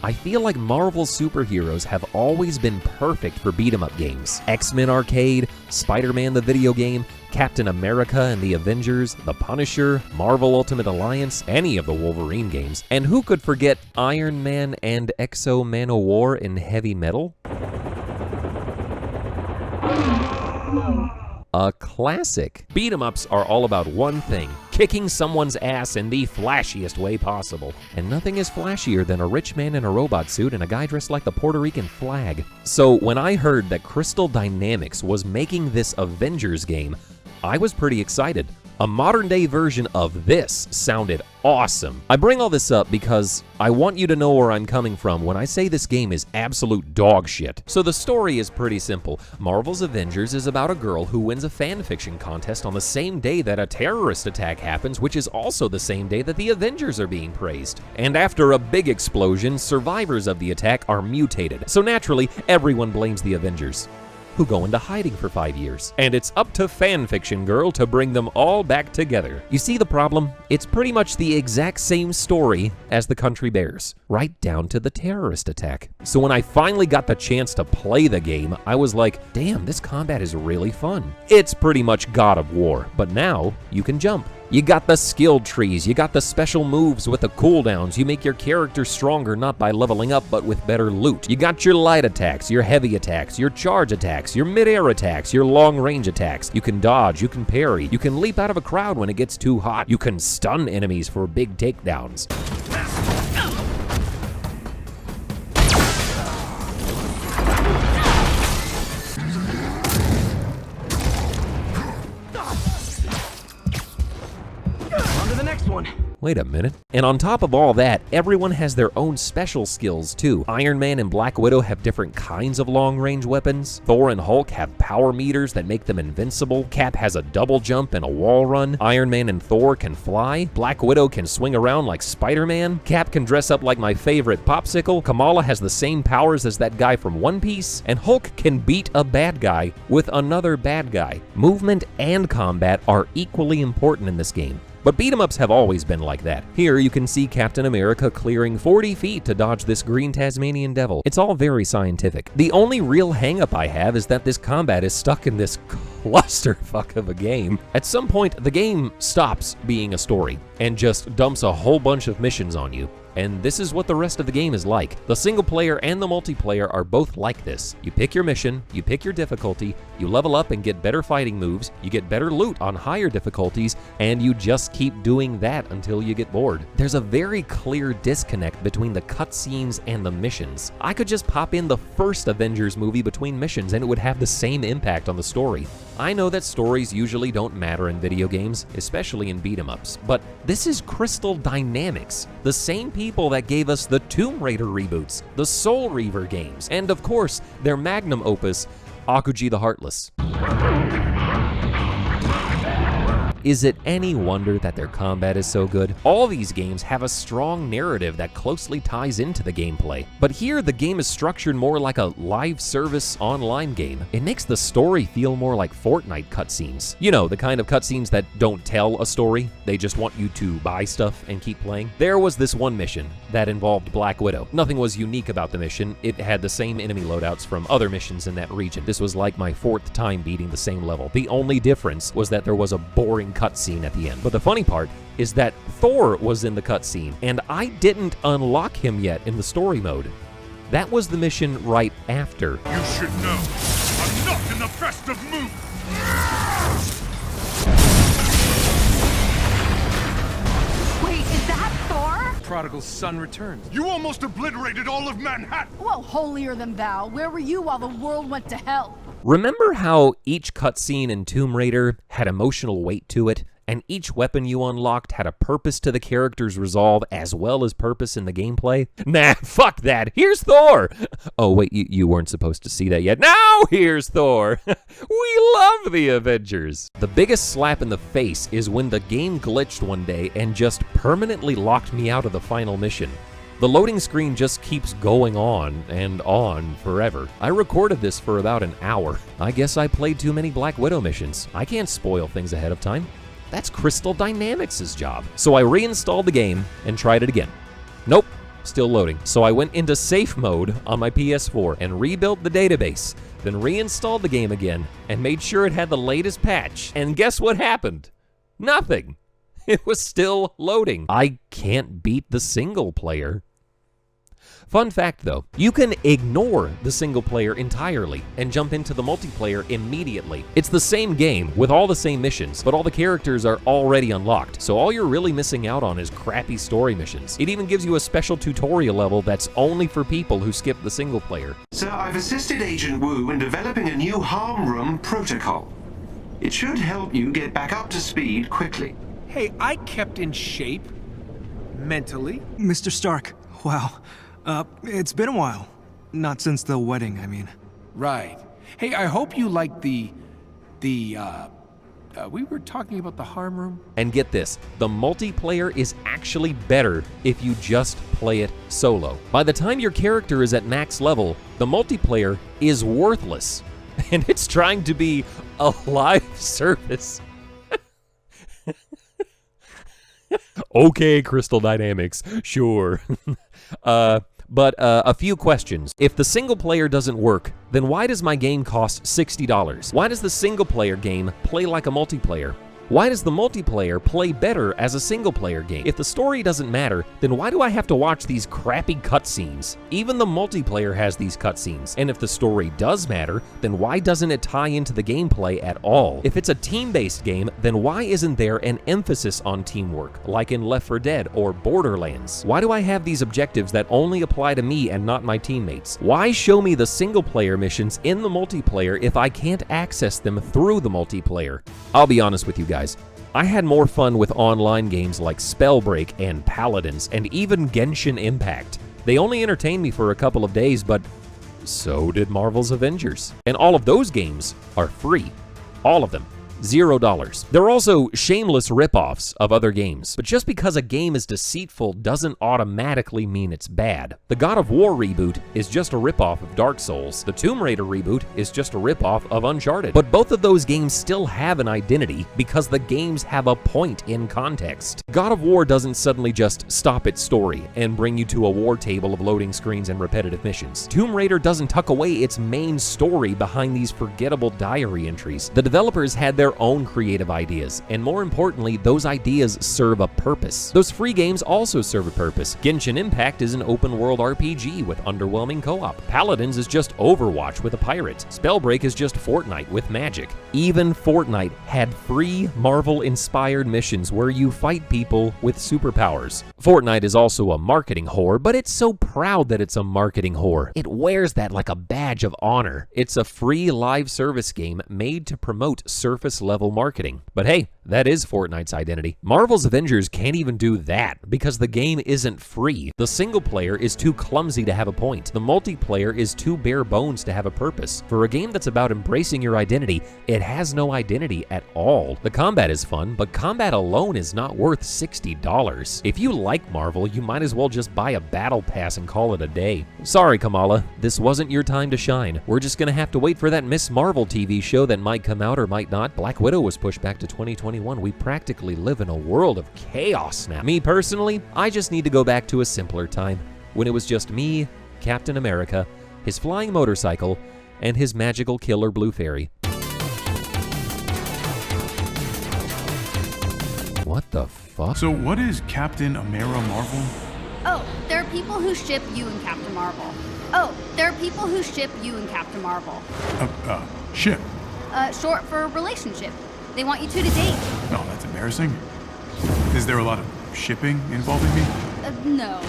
I feel like Marvel superheroes have always been perfect for beat-em-up games. X-Men Arcade, Spider-Man the video game, Captain America and the Avengers, The Punisher, Marvel Ultimate Alliance, any of the Wolverine games. And who could forget Iron Man and Exo Manowar in Heavy Metal? A classic. Beat-em-ups are all about one thing: kicking someone's ass in the flashiest way possible. And nothing is flashier than a rich man in a robot suit and a guy dressed like the Puerto Rican flag. So when I heard that Crystal Dynamics was making this Avengers game, I was pretty excited. A modern-day version of this sounded awesome. I bring all this up because I want you to know where I'm coming from when I say this game is absolute dog shit. So the story is pretty simple. Marvel's Avengers is about a girl who wins a fanfiction contest on the same day that a terrorist attack happens, which is also the same day that the Avengers are being praised. And after a big explosion, survivors of the attack are mutated. So naturally, everyone blames the Avengers, who go into hiding for 5 years. And it's up to Fanfiction Girl to bring them all back together. You see the problem? It's pretty much the exact same story as the Country Bears, right down to the terrorist attack. So when I finally got the chance to play the game, I was like, damn, this combat is really fun. It's pretty much God of War, but now you can jump. You got the skill trees, you got the special moves with the cooldowns, you make your character stronger not by leveling up but with better loot. You got your light attacks, your heavy attacks, your charge attacks, your mid-air attacks, your long-range attacks. You can dodge, you can parry, you can leap out of a crowd when it gets too hot, you can stun enemies for big takedowns. Wait a minute. And on top of all that, everyone has their own special skills too. Iron Man and Black Widow have different kinds of long-range weapons. Thor and Hulk have power meters that make them invincible. Cap has a double jump and a wall run. Iron Man and Thor can fly. Black Widow can swing around like Spider-Man. Cap can dress up like my favorite Popsicle. Kamala has the same powers as that guy from One Piece. And Hulk can beat a bad guy with another bad guy. Movement and combat are equally important in this game. But beat-em-ups have always been like that. Here you can see Captain America clearing 40 feet to dodge this green Tasmanian devil. It's all very scientific. The only real hang-up I have is that this combat is stuck in this clusterfuck of a game. At some point, the game stops being a story and just dumps a whole bunch of missions on you. And this is what the rest of the game is like. The single player and the multiplayer are both like this. You pick your mission, you pick your difficulty, you level up and get better fighting moves, you get better loot on higher difficulties, and you just keep doing that until you get bored. There's a very clear disconnect between the cutscenes and the missions. I could just pop in the first Avengers movie between missions and it would have the same impact on the story. I know that stories usually don't matter in video games, especially in beat-em-ups, but this is Crystal Dynamics, the same people that gave us the Tomb Raider reboots, the Soul Reaver games, and of course, their magnum opus, Akuji the Heartless. Is it any wonder that their combat is so good? All these games have a strong narrative that closely ties into the gameplay. But here, the game is structured more like a live service online game. It makes the story feel more like Fortnite cutscenes. You know, the kind of cutscenes that don't tell a story, they just want you to buy stuff and keep playing. There was this one mission that involved Black Widow. Nothing was unique about the mission. It had the same enemy loadouts from other missions in that region. This was like my 4th time beating the same level. The only difference was that there was a boring cutscene at the end. But the funny part is that Thor was in the cutscene, and I didn't unlock him yet in the story mode. That was the mission right after. You should know, I'm not in the best of moods! Wait, is that Thor? Prodigal son returns. You almost obliterated all of Manhattan! Well, holier than thou. Where were you while the world went to hell? Remember how each cutscene in Tomb Raider had emotional weight to it, and each weapon you unlocked had a purpose to the character's resolve as well as purpose in the gameplay? Nah, fuck that. Here's Thor! Oh, wait, you weren't supposed to see that yet. Now here's Thor! We love the Avengers! The biggest slap in the face is when the game glitched one day and just permanently locked me out of the final mission. The loading screen just keeps going on and on forever. I recorded this for about an hour. I guess I played too many Black Widow missions. I can't spoil things ahead of time. That's Crystal Dynamics' job. So I reinstalled the game and tried it again. Nope, Still loading. So I went into safe mode on my PS4 and rebuilt the database, then reinstalled the game again and made sure it had the latest patch. And guess what happened? Nothing. It was still loading. I can't beat the single player. Fun fact though, you can ignore the single player entirely and jump into the multiplayer immediately. It's the same game with all the same missions, but all the characters are already unlocked, so all you're really missing out on is crappy story missions. It even gives you a special tutorial level that's only for people who skip the single player. Sir, I've assisted Agent Wu in developing a new harm room protocol. It should help you get back up to speed quickly. Hey, I kept in shape. Mentally. Mr. Stark, wow. It's been a while. Not since the wedding, I mean. Right. Hey, I hope you like we were talking about the harm room. And get this, the multiplayer is actually better if you just play it solo. By the time your character is at max level, the multiplayer is worthless. And it's trying to be a live service. Okay, Crystal Dynamics, sure. But a few questions. If the single player doesn't work, then why does my game cost $60? Why does the single player game play like a multiplayer? Why does the multiplayer play better as a single player game? If the story doesn't matter, then why do I have to watch these crappy cutscenes? Even the multiplayer has these cutscenes. And if the story does matter, then why doesn't it tie into the gameplay at all? If it's a team-based game, then why isn't there an emphasis on teamwork, like in Left 4 Dead or Borderlands? Why do I have these objectives that only apply to me and not my teammates? Why show me the single player missions in the multiplayer if I can't access them through the multiplayer? I'll be honest with you guys. I had more fun with online games like Spellbreak and Paladins and even Genshin Impact. They only entertained me for a couple of days, but so did Marvel's Avengers. And all of those games are free. All of them. $0. They're also shameless ripoffs of other games. But just because a game is deceitful doesn't automatically mean it's bad. The God of War reboot is just a ripoff of Dark Souls. The Tomb Raider reboot is just a ripoff of Uncharted. But both of those games still have an identity because the games have a point in context. God of War doesn't suddenly just stop its story and bring you to a war table of loading screens and repetitive missions. Tomb Raider doesn't tuck away its main story behind these forgettable diary entries. The developers had their own creative ideas, and more importantly, those ideas serve a purpose. Those free games also serve a purpose. Genshin Impact is an open-world RPG with underwhelming co-op. Paladins is just Overwatch with a pirate. Spellbreak is just Fortnite with magic. Even Fortnite had free Marvel-inspired missions where you fight people with superpowers. Fortnite is also a marketing whore, but it's so proud that it's a marketing whore. It wears that like a badge of honor. It's a free live service game made to promote surface-level marketing. But hey, that is Fortnite's identity. Marvel's Avengers can't even do that because the game isn't free. The single player is too clumsy to have a point. The multiplayer is too bare bones to have a purpose. For a game that's about embracing your identity, it has no identity at all. The combat is fun, but combat alone is not worth $60. If you like Marvel, you might as well just buy a battle pass and call it a day. Sorry, Kamala, this wasn't your time to shine. We're just gonna have to wait for that Miss Marvel TV show that might come out or might not. Black Widow was pushed back to 2021. We practically live in a world of chaos now. Me personally, I just need to go back to a simpler time when it was just me, Captain America, his flying motorcycle, and his magical killer blue fairy. What the fuck? So what is Captain Amara Marvel? Oh, there are people who ship you and Captain Marvel. Oh, there are people who ship you and Captain Marvel. Ship. Short for relationship. They want you two to date. Oh, that's embarrassing. Is there a lot of shipping involving me? No.